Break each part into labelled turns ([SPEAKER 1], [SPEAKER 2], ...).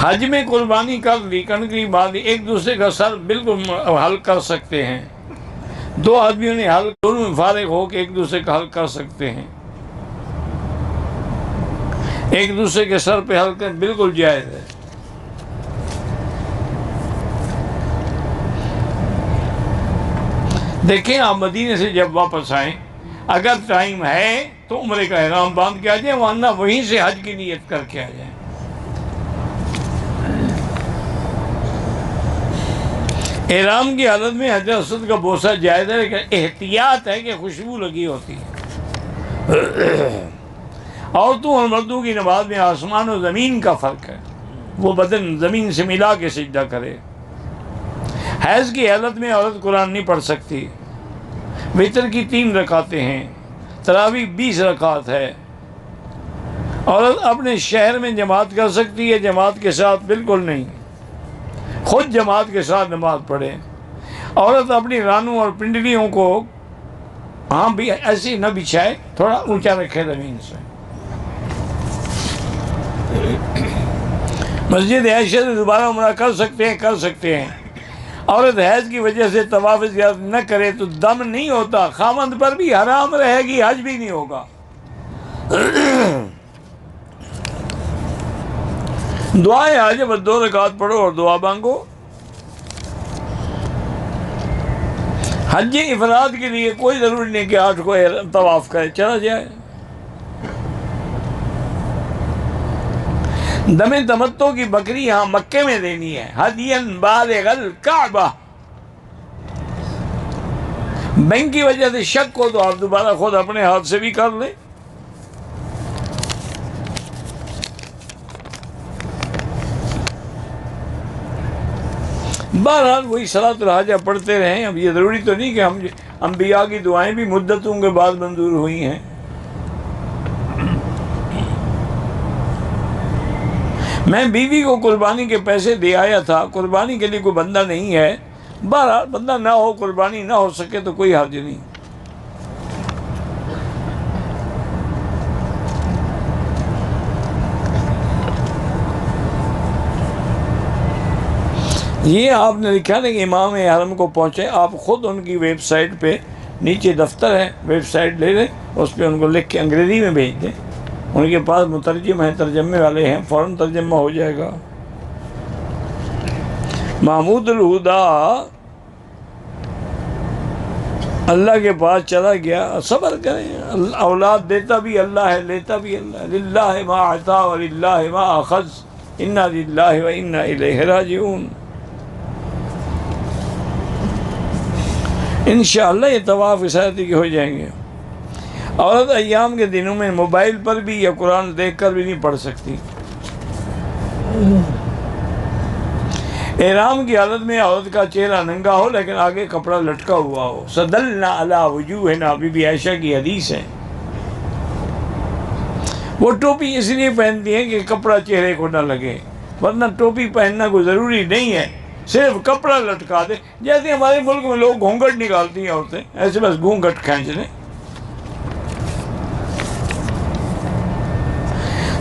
[SPEAKER 1] حج میں قربانی کر لی، کنکری مار لی، ایک دوسرے کا سر بالکل حل کر سکتے ہیں، دو آدمیوں نے حل، دونوں فارغ ہو کے ایک دوسرے کا حل کر سکتے ہیں، ایک دوسرے کے سر پہ حل کر بالکل جائز ہے۔ دیکھیں آپ مدینے سے جب واپس آئیں، اگر ٹائم ہے تو عمرے کا احرام باندھ کے آ جائیں، ورنہ وہیں سے حج کی نیت کر کے آ جائیں۔ احرام کی حالت میں حجر اسود کا بوسہ جائز ہے، لیکن احتیاط ہے کہ خوشبو لگی ہوتی ہے۔ عورتوں اور مردوں کی نماز میں آسمان و زمین کا فرق ہے، وہ بدن زمین سے ملا کے سجدہ کرے۔ حیض کی حالت میں عورت قرآن نہیں پڑھ سکتی۔ وتر کی 3 رکعتیں ہیں، تراویح 20 رکعت ہے۔ عورت اپنے شہر میں جماعت کر سکتی ہے، جماعت کے ساتھ بالکل نہیں، خود جماعت کے ساتھ نماز پڑھے۔ عورت اپنی رانوں اور پنڈلیوں کو بھی ایسی نہ بچھائے، تھوڑا اونچا رکھے زمین سے۔ مسجد عائشہ سے دوبارہ عمرہ کر سکتے ہیں۔ عورت حیض کی وجہ سے طواف زیارت نہ کرے تو دم نہیں ہوتا، خامند پر بھی حرام رہے گی، حج بھی نہیں ہوگا۔ دعائیں حج بس 2 رکعت پڑھو اور دعا مانگو۔ حج افراد کے لیے کوئی ضروری نہیں کہ 8 کو طواف کرے، چلا جائے۔ دم تمتع کی بکری یہاں مکے میں دینی ہے، ہدین بالغ الکعبہ۔ بینک کی وجہ سے شک ہو تو آپ دوبارہ خود اپنے ہاتھ سے بھی کر لیں۔ بہرحال وہی صلاۃ الحاجہ پڑھتے رہیں۔ اب یہ ضروری تو نہیں کہ ہم انبیاء کی دعائیں بھی مدتوں کے بعد منظور ہوئی ہیں۔ میں بیوی کو قربانی کے پیسے دے آیا تھا، قربانی کے لیے کوئی بندہ نہیں ہے۔ بہرحال بندہ نہ ہو، قربانی نہ ہو سکے تو کوئی حرج نہیں۔ یہ آپ نے لکھا نا کہ امام حرم کو پہنچے، آپ خود ان کی ویب سائٹ پہ نیچے دفتر ہے، ویب سائٹ لے لیں، اس پہ ان کو لکھ کے انگریزی میں بھیج دیں، ان کے پاس مترجم ہیں، ترجمے والے ہیں، فوراً ترجمہ ہو جائے گا۔ محمود الہدا اللہ کے پاس چلا گیا، صبر کریں، اولاد دیتا بھی اللہ ہے، لیتا بھی اللہ ہے، للہ ما اعطا وللہ ما اخذ، انا للہ و انا الیہ راجعون۔ انشاءاللہ یہ طواف اساتی کے ہو جائیں گے۔ عورت ایام کے دنوں میں موبائل پر بھی یا قرآن دیکھ کر بھی نہیں پڑھ سکتی۔ احرام کی حالت میں عورت کا چہرہ ننگا ہو لیکن آگے کپڑا لٹکا ہوا ہو۔ صدلنا علی وجوہنا، بی بی عائشہ کی حدیث ہے۔ وہ ٹوپی اس لیے پہنتی ہیں کہ کپڑا چہرے کو نہ لگے، ورنہ ٹوپی پہننا کوئی ضروری نہیں ہے، صرف کپڑا لٹکا دے۔ جیسے ہمارے ملک میں لوگ گھونگھٹ نکالتی ہیں عورتیں، ایسے بس گھونگھٹ کھینچ لیں۔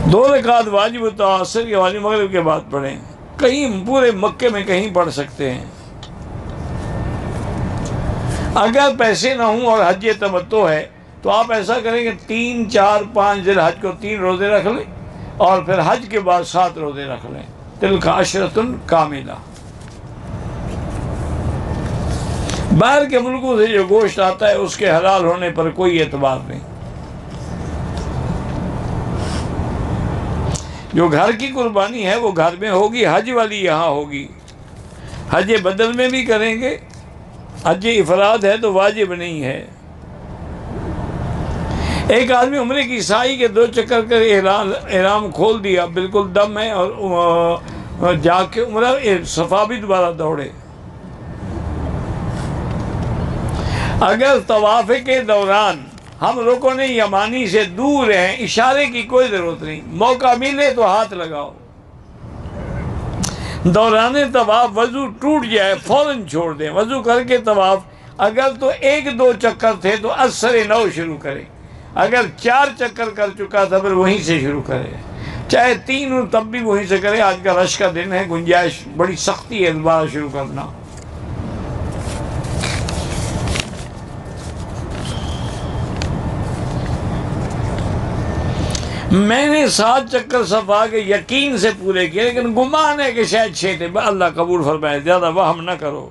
[SPEAKER 1] 2 رکعت واجب عصر کے واجب مغرب کے بعد پڑھیں، کہیں پورے مکے میں کہیں پڑھ سکتے ہیں۔ اگر پیسے نہ ہوں اور حج تمتع ہے تو آپ ایسا کریں کہ 3، 4، 5 ذی الحج کو 3 روزے رکھ لیں اور پھر حج کے بعد 7 روزے رکھ لیں، تلک عشرۃ کاملہ۔ باہر کے ملکوں سے جو گوشت آتا ہے اس کے حلال ہونے پر کوئی اعتبار نہیں۔ جو گھر کی قربانی ہے وہ گھر میں ہوگی، حج والی یہاں ہوگی۔ حج بدل میں بھی کریں گے، حج افراد ہے تو واجب نہیں ہے۔ ایک آدمی عمرے کی سائی کے 2 چکر کر احرام کھول دیا، بالکل دم ہے، اور جا کے عمرہ صفا بھی دوبارہ دوڑے۔ اگر طواف کے دوران ہم رکن یمانی سے دور ہیں، اشارے کی کوئی ضرورت نہیں، موقع ملے تو ہاتھ لگاؤ۔ دوران طواف وضو ٹوٹ جائے فوراً چھوڑ دیں، وضو کر کے طواف اگر تو 1-2 چکر تھے تو از سر نو شروع کریں، اگر 4 چکر کر چکا تھا پھر وہیں سے شروع کرے۔ چاہے 3 ہو تب بھی وہیں سے کرے. آج کا رش کا دن ہے, گنجائش بڑی سختی ہے دوبارہ شروع کرنا. میں نے 7 چکر صفا کے یقین سے پورے کیے, لیکن گمان ہے کہ شاید 6 تھے. اللہ قبول فرمائے, زیادہ وہم نہ کرو.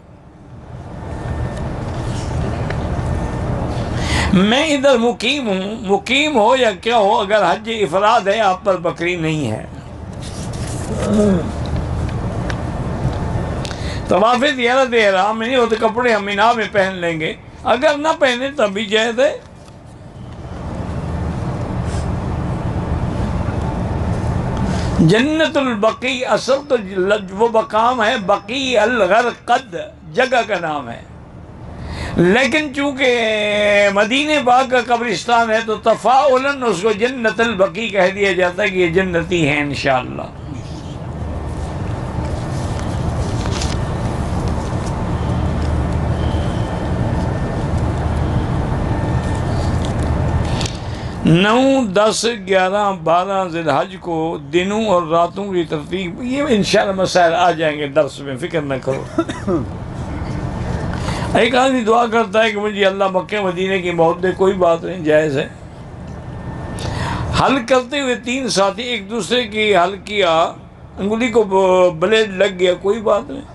[SPEAKER 1] میں ادھر مقیم ہوں, مقیم ہو یا کیا ہو, اگر حج افراد ہے آپ پر بکری نہیں ہے. طواف زیارت احرام میں نہیں ہوتے, کپڑے ہم مینا میں پہن لیں گے, اگر نہ پہنے تب بھی جائز ہے. جنت البقیع اصل تو وہ مقام ہے, بقیع الغرقد جگہ کا نام ہے, لیکن چونکہ مدینہ پاک کا قبرستان ہے تو تفاعلاً اس کو جنت البقیع کہہ دیا جاتا ہے کہ یہ جنتی ہیں انشاءاللہ. نو 10 11 12 ذی الحج کو دنوں اور راتوں کی ترتیب, یہ انشاءاللہ مسائل آ جائیں گے درس میں, فکر نہ کرو. ایک آدمی دعا کرتا ہے کہ مجھے اللہ مکہ مدینہ کی موت دے, کوئی بات نہیں, جائز ہے. حل کرتے ہوئے 3 ساتھی ایک دوسرے کی حل کیا, انگلی کو بلیڈ لگ گیا, کوئی بات نہیں.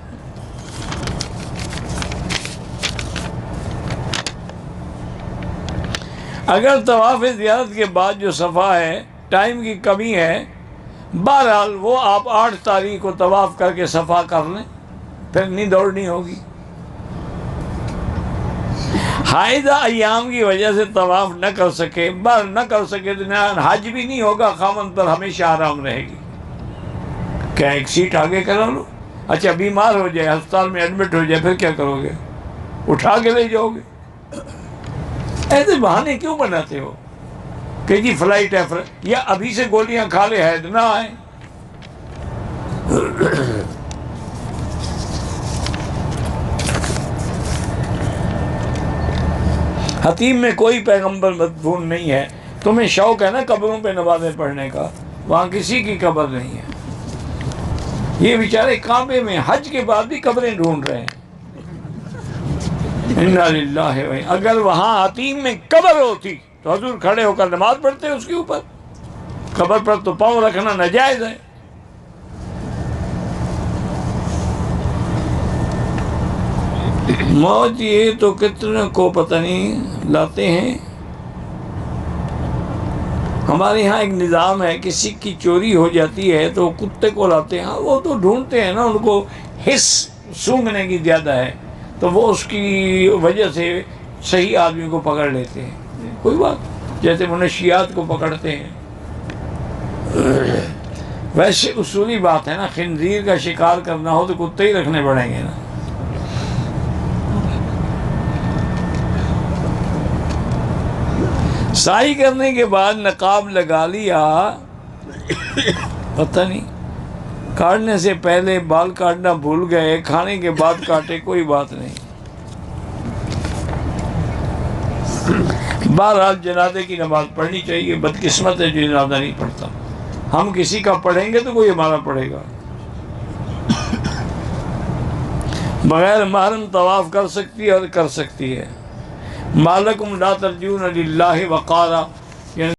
[SPEAKER 1] اگر طواف زیارت کے بعد جو صفا ہے ٹائم کی کمی ہے, بہرحال وہ آپ 8 تاریخ کو طواف کر کے صفا کر لیں, پھر نہیں دوڑنی ہوگی. حائضہ ایام کی وجہ سے طواف نہ کر سکے, نہ کر سکے تو حج بھی نہیں ہوگا, خامن پر ہمیشہ آرام رہے گی. کیا ایک سیٹ آگے کرا لو, اچھا بیمار ہو جائے, ہسپتال میں ایڈمٹ ہو جائے, پھر کیا کرو گے؟ اٹھا کے لے جاؤ گے. ایسے بہانے کیوں بناتے ہو کہ جی فلائٹ ہے, یا ابھی سے گولیاں کھا لے حید نہ آئے. حتیم میں کوئی پیغمبر مدفون نہیں ہے. تمہیں شوق ہے نا قبروں پہ نمازیں پڑھنے کا, وہاں کسی کی قبر نہیں ہے. یہ بیچارے کعبے میں حج کے بعد بھی قبریں ڈھونڈ رہے ہیں. انا للہ و اگر وہاں حتیم میں قبر ہوتی تو حضور کھڑے ہو کر نماز پڑھتے اس کے اوپر. قبر پر تو پاؤں رکھنا ناجائز ہے. موت یہ تو کتنے کو پتہ نہیں لاتے ہیں. ہمارے یہاں ایک نظام ہے, کسی کی چوری ہو جاتی ہے تو کتے کو لاتے ہیں. وہ تو ڈھونڈتے ہیں نا, ان کو حس سونگھنے کی زیادہ ہے, تو وہ اس کی وجہ سے صحیح آدمی کو پکڑ لیتے ہیں. کوئی بات, جیسے منشیات کو پکڑتے ہیں. ویسے اصولی بات ہے نا, خنزیر کا شکار کرنا ہو تو کتے ہی رکھنے پڑیں گے نا. سائی کرنے کے بعد نقاب لگا لیا, پتہ نہیں کاٹنے سے پہلے بال کاٹنا بھول گئے, کھانے کے بعد کاٹے, کوئی بات نہیں. بہرحال جنازے کی نماز پڑھنی چاہیے. بدقسمت ہے جو جنازہ نہیں پڑھتا. ہم کسی کا پڑھیں گے تو کوئی ہمارا پڑھے گا. بغیر محرم طواف کر سکتی ہے اور کر سکتی ہے. مالکم لا ترجون للہ وقارا,